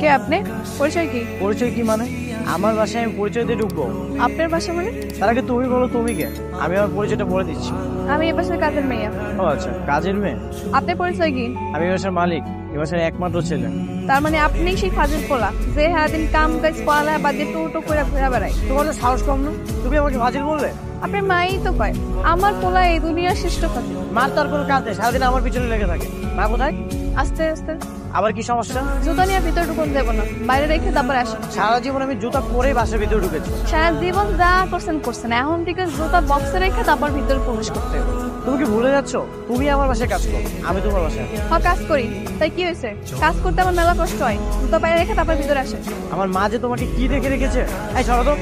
কে আপনি? পরিচয় কি? পরিচয় কি মানে? আমার বাসায় আমি পরিচয় দিয়ে ঢুকবো? আপনার বাসা মানে? তার আগে তুমি বলো তুমি কে? আমি আমার পরিচয়টা বলে দিচ্ছি। আমি এ বাসার কাজের মেয়ে। ও আচ্ছা, কাজের মেয়ে। আপনার পরিচয় কি? আমি এই বাসার মালিক, এই বাসার একমাত্র ছেলে। তার মানে আপনি সেই ফাজিল পোলা যে সারাদিন কাম কাজ পড়ালেখা বাদ দিয়ে টো করে ঘুরে বেড়ায়। তোমার তো সাহস কম না? তুমি আমাকে ফাজিল বললে? আপনার মাই তো কয় আমার পোলা এই দুনিয়ার শ্রেষ্ঠ ফাজিল। মার তার কোনো কাজ নেই, সারাদিন আমার পিছনে লেগে থাকে। মা কোথায়? আস্তে আস্তে। আবার কি সমস্যা? জুতা নিয়ে ভিতরে ঢুকুন দেবো না, বাইরে রেখে তারপর আসেন। সারা জীবন আমি জুতা পরেই বাসার ভিতরে ঢুকেছি। সারা জীবন যা করছেন এখন থেকে জুতা বক্সে রেখে তারপর ভিতরে প্রবেশ করতে হবে। তুমি কি ভুলে যাচ্ছ? তুমি আমার বাসায় কাজ করো, আমি তোমার বাসায়। কাজ করি, তাই কি হয়েছে? কাজ করতে আমার মেলা কষ্ট হয়। জুতা বাইরে রেখে তারপর ভিতরে আসে। আমার মা যে তোমাকে কি দেখে রেখেছে। এই সরো তো।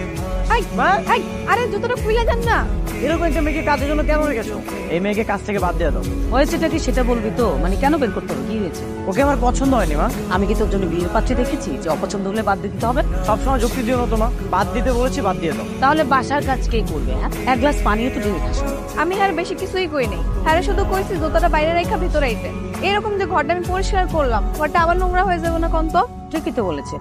আরে জুতোটা খুলে যান না। এরকম একটা মেয়েকে কাজের জন্য কেন রেখেছো? এই মেয়েকে কাজ থেকে বাদ দিয়ে দাও। হয়েছেটা কি সেটা বলবি তো? মানে কেন বের করতে হবে? কি হয়েছে? ওকে আমার পছন্দ হয়নি মা। আমি কি তোর জন্য বিয়ের পাত্রী দেখেছি যে অপছন্দ হলে বাদ দিতে হবে? সবসময় যুক্তি দিও না তোমা, বাদ দিতে বলেছি বাদ দিয়ে দাও। তাহলে বাসার কাজ কে করবে? হ্যাঁ, এক গ্লাস পানিও তো ঢেলে খাস। আমি আর বেশি কিছুই কই নাই। হ্যাঁ শুধু কইছি জুতোটা বাইরে রেখে ভিতরে আইতে। এরকম যে ঘরটা আমি পরিষ্কার করলাম, ঘরটা আবার নোংরা হয়ে যাবে না কন্ত? ঠিকই তো বলেছে।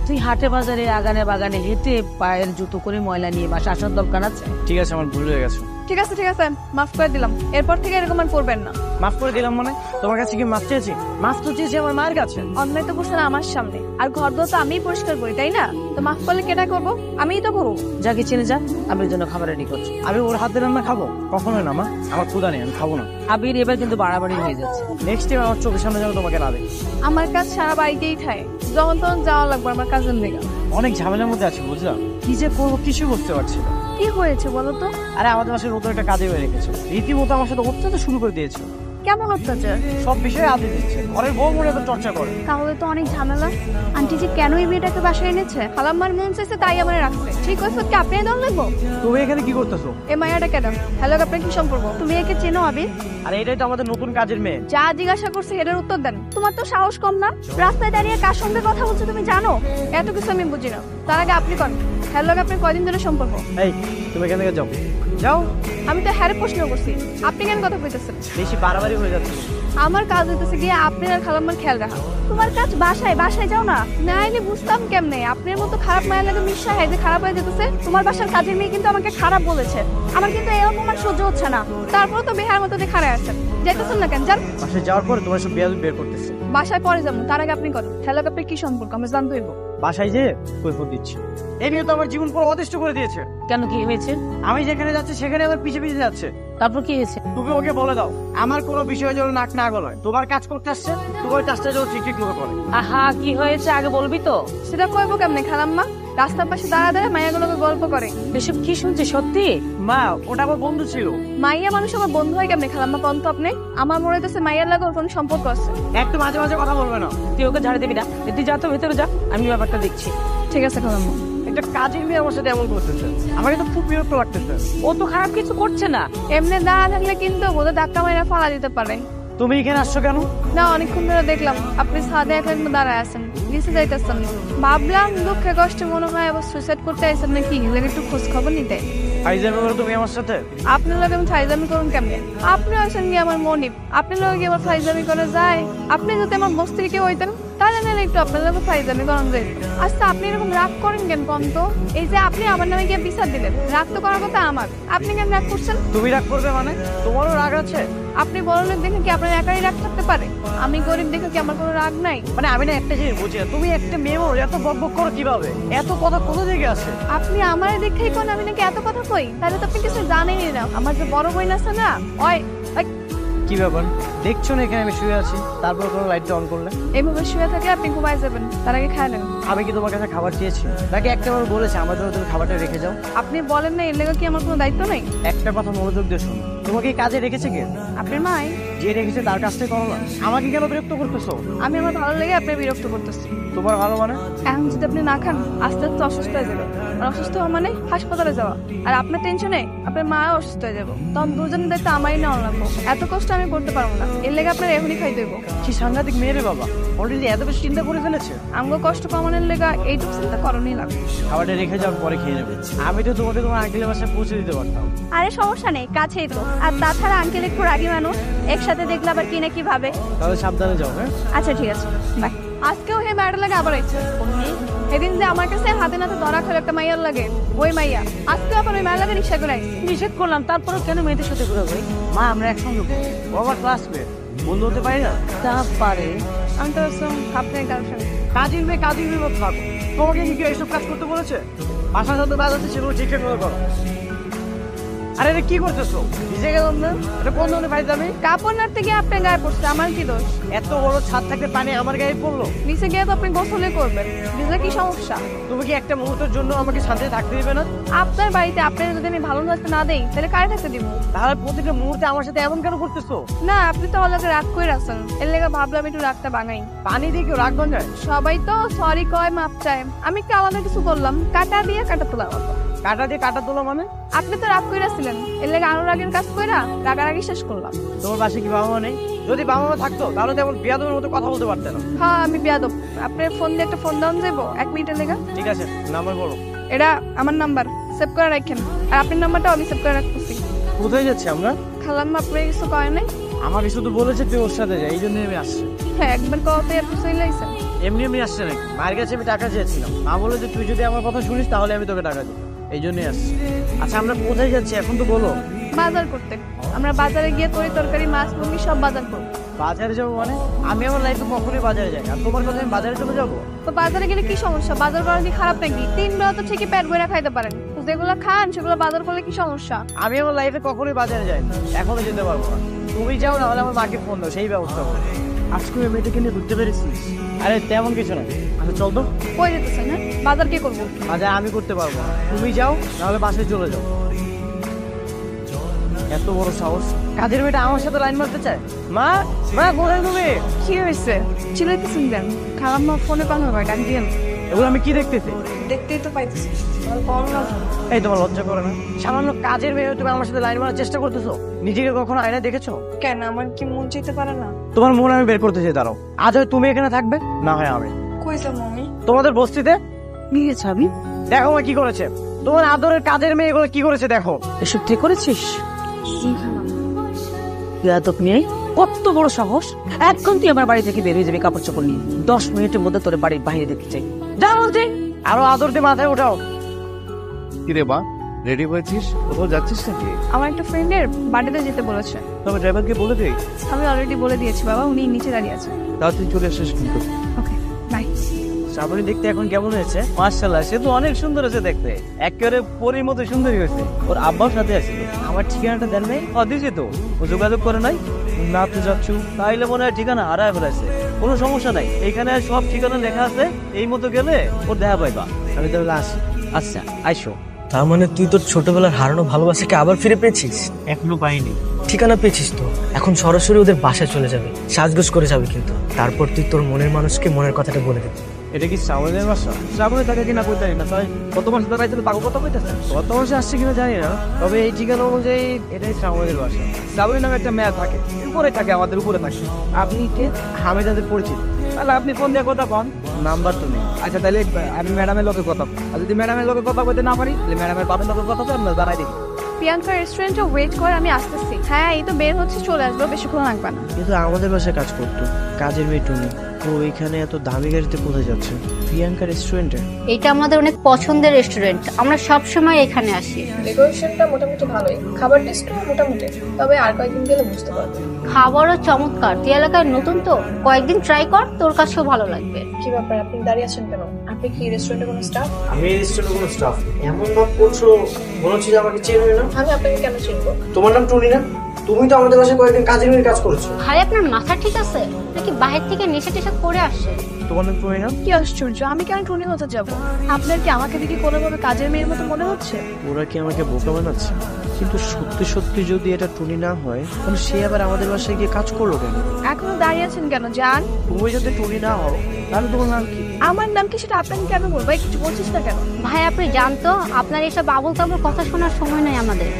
তুই হাটে বাজারে আগানে বাগানে হেঁটে পায়ের জুতো করে ময়লা নিয়ে বাসা আসার দরকার আছে? ঠিক আছে, আমার ভুল হয়ে গেছে। ঠিক আছে মাফ করে দিলাম। এরপর থেকে এরকম আর করবেন না। মাফ করে দিলাম মানে? তোমার কাছে কি মাফ চেয়েছি? মাফ তো চেয়েছি আমার মায়ের কাছে। অন্যায় তো করছেন আমার সামনে, আর ঘর দোর তো আমিই পরিষ্কার করি, তাই না? তো মাফ করলে কেটা করবো? আমিই তো করবো। যা কিচেনে যা, আবির জন্য খাবার রেডি করছি। আমি ওর হাতে রান্না খাবো? কখনোই না মা, আমার ক্ষুধা নেই, আমি খাবো না। আবির এবার কিন্তু বাড়াবাড়ি হয়ে যাচ্ছে। নেক্সট টাইম আমার চোখের সামনে যেন তোমাকে না দেখি। আমার কাজ সারা বাড়িতেই থাকে, যখন তখন যাওয়া লাগবে আমার কাজের লেগা। অনেক ঝামেলার মধ্যে আছি বুঝলাম, কি যে করবো কিছু বুঝতে পারছি না। কি হয়েছে বলো তো? আরে আমাদের বাসায় নতুন একটা কাজে হয়ে রেখেছে, রীতিমতো আমার সাথে অত্যাচার শুরু করে দিয়েছে। কেমন অত্যাচার? সব বিষয়ে আদি দিচ্ছে, ঘরের বউ মনে তো চর্চা করে। তাহলে তো অনেক ঝামেলা। আন্টি যে কেন এই মেয়েটাকে বাসায় এনেছে? খালাম্মার মন চাইছে তাই আমার রাখছে। ঠিক হয়েছে কি আপনি দল লাগবো? তুমি এখানে কি করতেছো? এই মায়াটা কেন? হ্যালো, আপনার কি সম্পর্ক? তুমি একে চেনো আবির? আরে এটাই তো আমাদের নতুন কাজের মেয়ে। যা জিজ্ঞাসা করছে এটার উত্তর দেন। তোমার তো সাহস কম না? রাস্তায় দাঁড়িয়ে কার সঙ্গে কথা বলছো তুমি জানো? এত কিছু আমি বুঝি না। তার আগে আপনি কোন? হ্যালো, আপনার কয়দিন ধরে সম্পর্ক? এই তুমি এখান থেকে যাও যাও। আমি তো হ্যারে প্রশ্ন করছি, আপনি কেন কথা কইতেছেন? বেশি বাড়াবাড়ি হয়ে যাচ্ছে। আমার কাজ হইতেছে গিয়ে আপনার আর খালাম্মার খেয়াল রাখা। তোমার কাজ বাসায় যাও না। না এলে বুঝতাম কেমনে আপনার মতো খারাপ মায়ের লাগে মিশা হয় যে খারাপ হয়ে যেতেছে। তোমার বাসার কাজের মেয়ে কিন্তু আমাকে খারাপ বলেছে। আমার কিন্তু এই অপমান সহ্য হচ্ছে না। তারপর তো বেহার মতো যে খারাপ আছেন, যাইতেছেন না কেন? যান। বাসায় যাওয়ার পরে তোমার সব বেয়াদবি বের করতেছে। বাসায় পরে যাবো, তার আগে আপনি কত? হ্যালো, আপনার কি সম্পর্ক আমি জানতে হইব। বাসায় যে কৈফিয়ত দিচ্ছি। এই নিয়ে তো আমার জীবন পুরো অতিষ্ঠ করে দিয়েছে। কেন, কি হয়েছে? আমি যেখানে যাচ্ছি সেখানে আমার পিছে পিছে যাচ্ছে। তারপর কি হয়েছে? তুমি ওকে বলে দাও আমার কোনো বিষয় যেন নাক না গলায়। তোমার কাজ করতে আসছে, তোমার কাজটা যেন ঠিক মতো করে। আহা, কি হয়েছে আগে বলবি তো? সেটা কইবো কেমনে খালাম্মা? রাস্তার পাশে দাঁড়া মাইয়াগুলোকে গল্প করে। এসব কি শুনছি সত্যি? মা ওটা আমার বন্ধু ছিল। মাইয়া মানুষ আমার বন্ধু হয় কেমনে খালাম্মা? পন্ত আপনি আমার মনে হইতেছে মাইয়ার লাগে ওর কোনো সম্পর্ক আছে। একটু মাঝে মাঝে কথা বলবে না। তুই ওকে ঝাড়ে দিবি না। তুই যা তো ভেতরে যা, আমি ব্যাপারটা দেখছি। ঠিক আছে খালাম্মা। একটা কাজের মেয়ে আমার সাথে এমন করতেছে, আমাকে তো খুব বিরক্ত লাগতেছে। ও তো খারাপ কিছু করছে না। এমনি দাঁড়া থাকলে কিন্তু বোধহয় ধাক্কা মাইরা ফালা দিতে পারে। তুমি এখানে আসছো কেন? না, অনেকক্ষণ ধরে দেখলাম আপনি ছাদে এখন দাঁড়ায় আছেন, নিচে যাইতেছেন। ভাবলাম দুঃখে কষ্টে মনে হয় আবার সুইসাইড করতে আইছেন নাকি, একটু খোঁজ খবর নিতে। ফাইজার ব্যাপারে তুমি আমার সাথে? আপনার লোক আমি ফাইজামি করুন কেমনে? আপনি আছেন কি আমার মনিব? আপনার লোক কি আমার ফাইজামি করা যায়? আপনি যদি আমার বস্তিকে হইতেন তাহলে না একটু আপনার লোক ফাইজামি করেন যায়। আচ্ছা আপনি এরকম রাগ করেন কেন কন্ত? এই যে আপনি আমার নামে গিয়ে বিচার দিলেন, রাগ তো করার কথা আমার, আপনি কেন রাগ করছেন? তুমি রাগ করবে মানে? তোমারও রাগ আছে? আপনি বড় লোক দেখে কি আপনার একাই রাগ থাকতে পারে? আমি গরিব দেখে কি আমার কোনো রাগ নাই? মানে আমি না একটা জিনিস বুঝি না, তুমি একটা মেয়ে এত বকবক করো কিভাবে? এত কথা কোথা থেকে আসে? আপনি আমার দেখেই কোন আমি নাকি এত কথা কই? তাহলে তো আপনি কিছু জানেনই না। আমার যে বড় বোন আছে না, ওই কি ব্যাপার দেখছো না এখানে আমি শুয়ে আছি, তারপর কোনো লাইটটা অন করলে? এইভাবে শুয়ে থাকলে আপনি ঘুমায় যাবেন, তার আগে খায় নেবেন। আমি কি তোমার কাছে খাবার চেয়েছি নাকি একটাবার বলেছে আমার জন্য তুমি খাবারটা রেখে যাও? আপনি বলেন না এর লেগে কি আমার কোনো দায়িত্ব নেই? একটা কথা মনোযোগ দিয়ে শোনো, তোমাকে এই কাজে রেখেছে কে? আপনার মাই। যে রেখেছে তার কাজটাই করো না, আমাকে কেন বিরক্ত করতেছো? আমি আমার ভালো লেগে আপনি বিরক্ত করতেছি। তোমার ভালো মানে? এখন যদি আপনি না খান আস্তে আস্তে অসুস্থ হয়ে যাবে, আর অসুস্থ হওয়া মানে হাসপাতালে যাওয়া। আর আপনার টেনশনে আপনার মা অসুস্থ হয়ে যাবো, তখন দুজনের দায়িত্ব আমারই নেওয়া লাগবো। এত কষ্ট আমি করতে পারবো না, এর লেগে আপনার এখনই খাই দেবো। কি সাংঘাতিক মেয়ে রে বাবা, অলরেডি এত বেশি চিন্তা করে ফেলেছে। আমাকে কষ্ট কমানোর লেগে এইটুকু চিন্তা করণই লাগবে। খাবারটা রেখে যাওয়ার পরে খেয়ে নেবে। আমি তো তোমাকে তোমার আঙ্কেলের বাসায় পৌঁছে দিতে পারতাম। আরে সমস্যা নেই, কাছেই তো। আর তাছাড়া আঙ্কেল একটু রাগী মানুষ, একসাথে দেখলে আবার কি না কি ভাবে। তাহলে সাবধানে যাও। হ্যাঁ আচ্ছা ঠিক আছে, বাই। আজকেও হে মায়ের লাগে আবার আইছে সেদিন যে আমার কাছে হাতে নাতে ধরা খেলে একটা মাইয়ার লাগে ওই মাইয়া আজকে আবার ওই মায়ের লাগে রিক্সা করে আইছে। নিষেধ করলাম, তারপরেও কেন মেয়েদের সাথে ঘুরে ভাই? মা আমরা একসঙ্গে পড়ি। ও আমার ক্লাসমেট, বন্ধু হতে পারি না? তা পারে। আমি তো আপনার গার্লফ্রেন্ড। কাজের মেয়ে মতো থাকো। তোমাকে কি কেউ এইসব কাজ করতে বলেছে? বাসার সাথে বাজ আছে সেগুলো ঠিকঠাক করে করো। আরে এটা কি করতেছো? ভিজে গেলাম না? এটা কোন ধরনের ফাইজলামি? কাপড় নাড়তে গিয়ে আপনার গায়ে পড়ছে, আমার কি দোষ? এত বড় ছাদ থাকতে পানি আমার গায়ে পড়লো। নিচে গিয়ে তো আপনি গোসলে করবেন, ভিজে কি সমস্যা? তুমি কি একটা মুহূর্তের জন্য আমাকে শান্তিতে থাকতে দিবে না? আপনার বাড়িতে আপনার যদি আমি ভালো থাকতে না দেই তাহলে কারে থাকতে দিব? তাহলে প্রতিটা মুহূর্তে আমার সাথে এমন কেন করতেছো? না আপনি তো আমাকে রাগ করে রাখছেন, এর লেগে ভাবলাম একটু রাগটা বাঙাই। পানি দিয়ে কেউ রাগ ভাঙায়? সবাই তো সরি কয়, মাপ চায়, আমি একটু আলাদা কিছু করলাম, কাটা দিয়ে কাটা তোলা মতো। কাটা দিয়ে কাটা তোলা মানে? আপনি তো রাগ করে ছিলেন, এর লেগে আরো রাগের কাজ কইরা রাগারাগি শেষ করলাম। তোমার পাশে কি বাবা মা নেই? যদি বাবা মা থাকতো তাহলে তেমন বিয়াদবের মতো কথা বলতে পারতে না। হ্যাঁ আমি বিয়াদব, আপনার ফোন দিয়ে একটা ফোন দাম যাবো 1 মিনিটের লেগে? ঠিক আছে, নাম্বার বলো। এটা আমার নাম্বার, সেভ করে রাখেন, আর আপনার নাম্বারটাও আমি সেভ করে রাখতেছি। কোথায় যাচ্ছি আমরা? খালাম আপনার কিছু কয় নাই? আমাকে শুধু বলেছে তুই ওর সাথে যা, এই জন্য আমি আসছি। হ্যাঁ একবার কওয়াতে এত চলে আইছেন। এমনি আসছে নাকি? মায়ের কাছে আমি টাকা চেয়েছিলাম, মা বলে যে তুই যদি আমার কথা শুনিস তাহলে আমি তোকে টাকা দেবো, এই জন্যই আসছি। আচ্ছা আমরা কোথায় যাচ্ছি এখন তো বলো। বাজার করতে, আমরা বাজারে গিয়ে তরি তরকারি মাছ মুরগি সব বাজার করবো। বাজারে যাবো মানে? আমি আমার লাইফে কখনোই বাজারে যাই, আর তোমার কথা আমি বাজারে চলে যাবো? তো বাজারে গেলে কি সমস্যা? বাজার করা কি খারাপ নাকি? 3 বেলা তো ঠিকই পেট ভরে খাইতে পারেন, যেগুলো খান সেগুলো বাজার করলে কি সমস্যা? আমি আমার লাইফে কখনোই বাজারে যাই না, এখনো যেতে পারবো না। তুমি যাও, না হলে আমার মাকে ফোন দাও, সেই ব্যবস্থা করো। আজকে ওই মেয়েটাকে নিয়ে ঘুরতে পেরেছিস? আরে তেমন কিছু না। আচ্ছা চল তো। কই যেতেছেন? হ্যাঁ বাজার কে করবো? বাজার আমি করতে পারবো না, তুমি যাও, নাহলে বাসায় চলে যাও। এত বড় সাহস, কাজের মেয়েটা আমার সাথে লাইন মারতে চায়। মা মা কোথায় তুমি? কি হয়েছে? চিলাইতেছেন কেন? খারাপ মা ফোনে কথা হয়, ডাক দিয়েন। এগুলো আমি কি দেখতেছি? দেখতেই তো পাইতেছি। এই তোমার লজ্জা করে না? সামান্য কাজের মেয়ে হয়ে তুমি আমার সাথে লাইন মারার চেষ্টা করতেছো? নিজেকে কখনো আয়নায় দেখেছো? কেন আমার কি মন চাইতে পারে না? তোমার মন আমি বের করতে চাই, দাঁড়াও। আজ হয় তুমি এখানে থাকবে, না হয় আমি। কই যাবো আমি? তোমাদের বস্তিতে। নিয়ে যাবি? দেখো মা কি করেছে তোমার আদরের কাজের মেয়ে, এগুলো কি করেছে দেখো। এসব ঠিক করেছিস? বেয়াদব নিয়ে কত বড় সাহস! একদম তুই আমার বাড়ি থেকে বের হয়ে যাবি কাপড় চোপড় নিয়ে। 10 মিনিটের মধ্যে তোর বাড়ির বাইরে দেখতে চাই। যা বলছি। আরো আদর দিয়ে মাথায় উঠাও। কিরে মা, রেডি হয়েছিস? কোথাও যাচ্ছিস নাকি? আমার একটা ফ্রেন্ডের বার্থডেতে যেতে বলেছে। তবে ড্রাইভারকে বলে দেই। আমি অলরেডি বলে দিয়েছি বাবা, উনি নিচে দাঁড়িয়ে আছেন। তাড়াতাড়ি চলে আসিস কিন্তু। Okay bye. শ্রাবণী দেখতে এখন কেমন হয়েছে? মাশাআল্লাহ, সে তো অনেক সুন্দর হয়েছে দেখতে, একেবারে পরীর মতো সুন্দরী হয়েছে। ওর আব্বার সাথে আসছিল। আমার ঠিকানাটা দেন নাই? দিয়েছে তো, ও যোগাযোগ করে নাই। না তো যাচ্ছ, তাইলে মনে হয় ঠিকানা হারায় ফেলেছে। কোনো সমস্যা নাই, এইখানে সব ঠিকানা লেখা আছে, এই মতো গেলে ওর দেখা পাইবা। আমি তাহলে আসি। আচ্ছা আইসো। তার মানে তুই তোর ছোটবেলার হারানো ভালোবাসাকে আবার ফিরে পেয়েছিস? এখনো পাইনি। ঠিকানা পেয়েছিস তো, এখন সরাসরি ওদের বাসায় চলে যাবে, সাজগোজ করে যাবে কিন্তু। তারপর তুই তোর মনের মানুষকে মনের কথাটা বলে দিবি। এটা কি শ্রাবণের বাসা? শ্রাবণে থাকে কিনা কই জানি না, তাই কত মাস ধরে পাইতে পাগল কথা কইতেছে। কত মাসে আসছে কিনা জানি না, তবে এই ঠিকানা অনুযায়ী এটাই শ্রাবণের বাসা। শ্রাবণী নামে একটা মেয়ে থাকে, উপরে থাকে, আমাদের উপরে থাকে। আপনি কে? আমি তাদের পরিচিত। তাহলে আপনি ফোন দিয়ে কথা কন, নাম্বার তো নেই। আচ্ছা তাহলে আমি ম্যাডামের লোকের কথা, আর যদি ম্যাডামের লোকের কথা বলতে না পারি তাহলে ম্যাডামের বাবার লোকের কথা তো আপনার জানাই দিই। প্রিয়াঙ্কা রেস্টুরেন্টে ওয়েট করে, আমি আসতেছি। হ্যাঁ এই তো বের হচ্ছে, চলে আসবো, বেশিক্ষণ লাগবে না। কিন্তু আমাদের বাসায় কাজ করতো, কাজের মেয়ে টুনি। ও এখানে এত দামি গাড়িতে কোথায় যাচ্ছে? প্রিয়াঙ্কা রেস্টুরেন্টে? এটা আমাদের অনেক পছন্দের রেস্টুরেন্ট, আমরা সব সময় এখানে আসি। ডেকোরেশনটা মোটামুটি ভালোই, খাবার টেস্টও মোটামুটি, তবে আর কয়েকদিন গেলে বুঝতে পারবে। খাবারও চমৎকার, তুই এলাকায় নতুন তো, কয়েকদিন ট্রাই কর, তোর কাছেও ভালো লাগবে। কি ব্যাপার, আপনি দাঁড়িয়ে আছেন কেন? আপনি কি রেস্টুরেন্টে কোনো স্টাফ? আমি এই রেস্টুরেন্টের কোনো স্টাফ। এমন ভাব করছো মনে হচ্ছে যে আমাকে চেনো না। আমি আপনাকে কেন চিনবো? তোমার নাম টুনি না? তুমি তো আমাদের বাসায় কয়েকদিন কাজের মেয়ে কাজ করেছো। ভাই আপনার মাথা ঠিক আছে নাকি বাহির থেকে নেশা টেশা করে আসে? তোমার নাম টুনি না? কি আশ্চর্য, আমি কেন টুনি হতে যাব? আপনার কি আমাকে দেখে কোনোভাবে কাজের মেয়ের মতো মনে হচ্ছে? ওরা কি আমাকে বোকা বানাচ্ছে? কিন্তু সত্যি সত্যি যদি এটা টুনি না হয় তাহলে সে আবার আমাদের বাসায় গিয়ে কাজ করলো কেন? এখনো দাঁড়িয়ে আছেন কেন? যান। তুমি যদি টুনি না হও তাহলে তোমার নাম কি? আমার নাম কি সেটা আপনাকে কেন বলবো? কিছু বলছিস না কেন? ভাই আপনি জানতো, আপনার এসব আবল তাবল কথা শোনার সময় নাই আমাদের।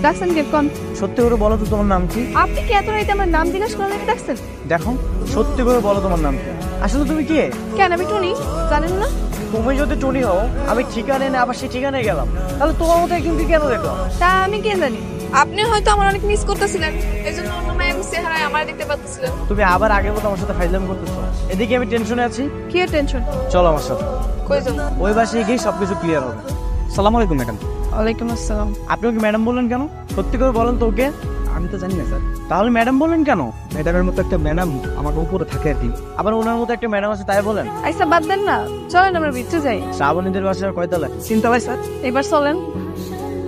ডাকছেন কে? কোন? সত্যি করে বলো তো তোমার নাম কি? আপনি কি এত রাইতে আমার নাম জিজ্ঞাসা করলেন ডাকছেন? দেখো সত্যি করে বলো তোমার নাম কি? আসলে তুমি কে? কেন আমি টুনি, জানেন না? তুমি যদি টুনি হও, আমি ঠিকানা এনে আবার সেই ঠিকানায় গেলাম, তাহলে তোমার মতো একজনকে কেন দেখলাম? তা আমি কে জানি? আপনি হয়তো আমার অনেক মিস করতেছিলেন, এই জন্য অন্য আমি চেহারায় আমার দেখতে পাচ্ছিলেন। তুমি আবার আগের মতো আমার সাথে ফাইজলামি করতেছো। এদিকে আমি টেনশনে আছি। কি টেনশন? চলো আমার সাথে, কই যান? ওই বাসায় গিয়ে সবকিছু ক্লিয়ার হবে। সালাম আলাইকুম ম্যাডাম। ওয়ালাইকুম আসসালাম। আপনি ওকে ম্যাডাম বললেন কেন? সত্যি করে বলেন তো ওকে। আমি তো জানি না স্যার। তাহলে ম্যাডাম বললেন কেন? ম্যাডামের মতো একটা ম্যাডাম আমার উপরে থাকে আর কি। আবার ওনার মতো একটা ম্যাডাম আছে তাই বলেন? আচ্ছা বাদ দেন না, চলেন আমরা ভিতরে যাই। শ্রাবণীদের বাসায় কয়তলা? চিন্তালাই স্যার। এবার চলেন।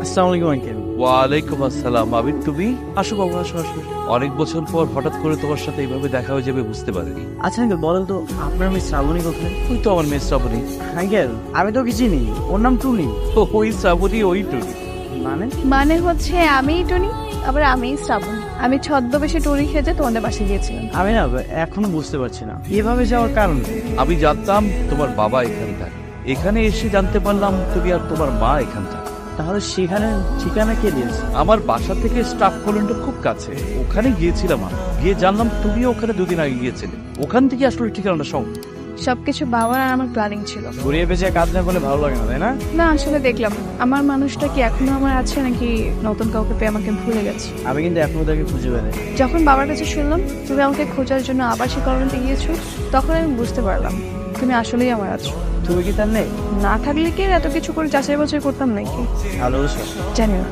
আসসালামু আলাইকুম আঙ্কেল। ওয়ালাইকুম আসসালাম। আবির তুমি? আসো বাবু, আসো আসো। অনেক বছর পর হঠাৎ করে তোমার সাথে এইভাবে দেখা হয়ে যাবে বুঝতে পারিনি। আচ্ছা আঙ্কেল বলেন তো আপনার মেয়ে শ্রাবণী কোথায়? তুই তো আমার মেয়ে শ্রাবণী। আঙ্কেল আমি তো কিছু চিনি, ওর নাম টুনি। ওই শ্রাবণী ওই টুনি। মানে? মানে হচ্ছে আমিই টুনি, আবার আমিই শ্রাবণ। আমি ছদ্মবেশে টুরি খেতে তোমাদের বাসায় গিয়েছিলাম। আমি না এখনো বুঝতে পারছি না এভাবে যাওয়ার কারণ কি? আমি জানতাম তোমার বাবা এখানে থাকে, এখানে এসে জানতে পারলাম তুমি আর তোমার মা এখানে থাকে। তাহলে সেখানে ঠিকানা কে দিয়েছে? আমার বাসা থেকে স্টাফ কলোনিটা খুব কাছে, ওখানে গিয়েছিলাম আমি। গিয়ে জানলাম তুমিও ওখানে দুদিন আগে গিয়েছিলে। ওখান থেকে আসলে ঠিকানাটা সব। সবকিছু বাবার আর আমার প্ল্যানিং ছিল। ঘুরিয়ে পেঁচিয়ে কাজ না করলে ভালো লাগে না তাই না? না আসলে দেখলাম আমার মানুষটা কি এখনো আমার আছে নাকি নতুন কাউকে পেয়ে আমাকে ভুলে গেছে। আমি কিন্তু এখনো তাকে খুঁজে বেড়াই। যখন বাবার কাছে শুনলাম তুমি আমাকে খোঁজার জন্য আবার সে কলোনিতে গিয়েছো, তখন আমি বুঝতে পারলাম তুমি আসলেই আমার আছো। তুমি কি তার নেই? না থাকলে কি এত কিছু করে যাচাই বাছাই করতাম নাকি? ভালো জানি না।